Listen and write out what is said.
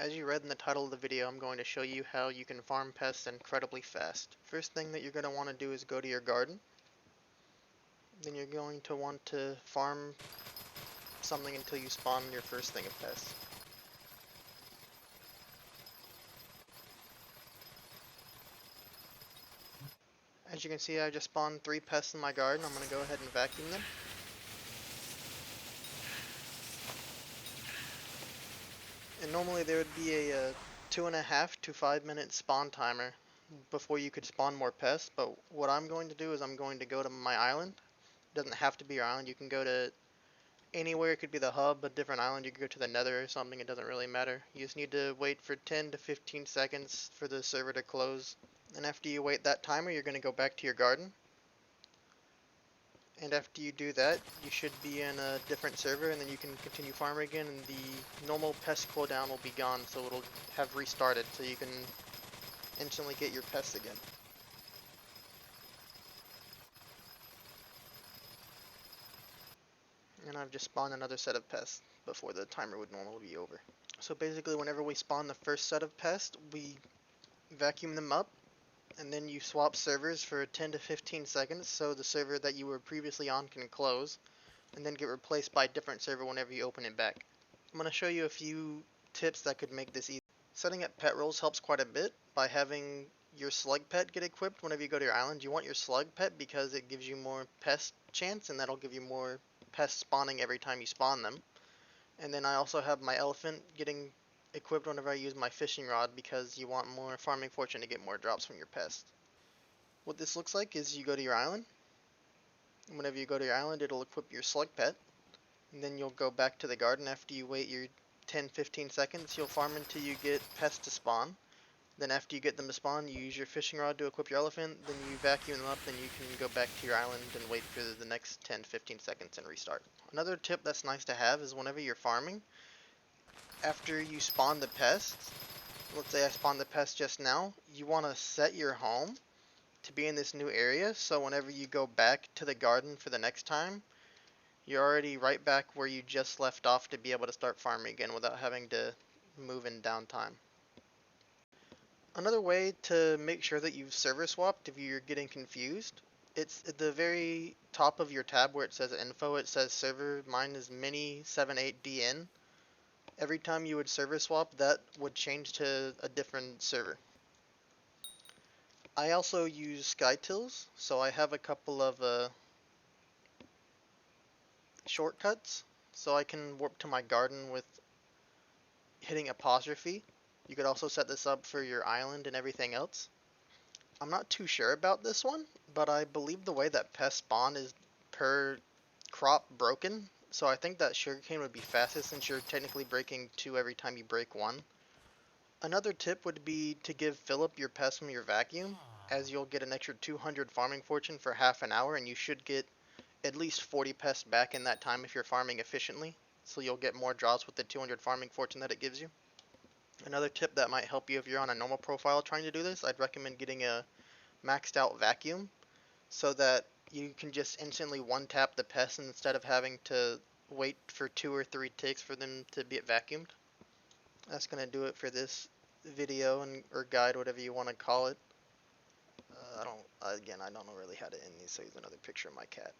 As you read in the title of the video, I'm going to show you how you can farm pests incredibly fast. First thing that you're going to want to do is go to your garden. Then you're going to want to farm something until you spawn your first thing of pests. As you can see, I just spawned 3 pests in my garden. I'm going to go ahead and vacuum them. And normally there would be a 2.5 to 5 minute spawn timer before you could spawn more pests, but what I'm going to do is I'm going to go to my island. It doesn't have to be your island, you can go to anywhere. It could be the hub, a different island, you could go to the nether or something, it doesn't really matter. You just need to wait for 10 to 15 seconds for the server to close. And after you wait that timer, you're going to go back to your garden. And after you do that, you should be in a different server, and then you can continue farming again, and the normal pest cooldown will be gone, so it'll have restarted, so you can instantly get your pests again. And I've just spawned another set of pests before the timer would normally be over. So basically, whenever we spawn the first set of pests, we vacuum them up, and then you swap servers for 10 to 15 seconds, so the server that you were previously on can close, and then get replaced by a different server whenever you open it back. I'm going to show you a few tips that could make this easy. Setting up pet roles helps quite a bit by having your slug pet get equipped whenever you go to your island. You want your slug pet because it gives you more pest chance, and that'll give you more pest spawning every time you spawn them. And then I also have my elephant getting equipped whenever I use my fishing rod because you want more farming fortune to get more drops from your pest. What this looks like is you go to your island. Whenever you go to your island, it'll equip your slug pet. And then you'll go back to the garden after you wait your 10-15 seconds. You'll farm until you get pests to spawn. Then after you get them to spawn, you use your fishing rod to equip your elephant. Then you vacuum them up, then you can go back to your island and wait for the next 10-15 seconds and restart. Another tip that's nice to have is whenever you're farming, after you spawn the pests, let's say I spawned the pest just now, you want to set your home to be in this new area, so whenever you go back to the garden for the next time, you're already right back where you just left off to be able to start farming again without having to move in downtime. Another way to make sure that you've server swapped if you're getting confused, it's at the very top of your tab where it says info, it says server, mine is mini78dn. Every time you would server swap, that would change to a different server. I also use SkyTills, so I have a couple of shortcuts, so I can warp to my garden with hitting apostrophe. You could also set this up for your island and everything else. I'm not too sure about this one, but I believe the way that pests spawn is per crop broken, so I think that sugarcane would be fastest since you're technically breaking 2 every time you break 1. Another tip would be to give Philip your pest from your vacuum, as you'll get an extra 200 farming fortune for half an hour, and you should get at least 40 pests back in that time if you're farming efficiently, so you'll get more drops with the 200 farming fortune that it gives you. Another tip that might help you if you're on a normal profile trying to do this, I'd recommend getting a maxed out vacuum so that you can just instantly one tap the pests instead of having to wait for 2 or 3 ticks for them to get vacuumed. That's going to do it for this video or guide, whatever you want to call it. I don't know really how to end these, so here's another picture of my cat.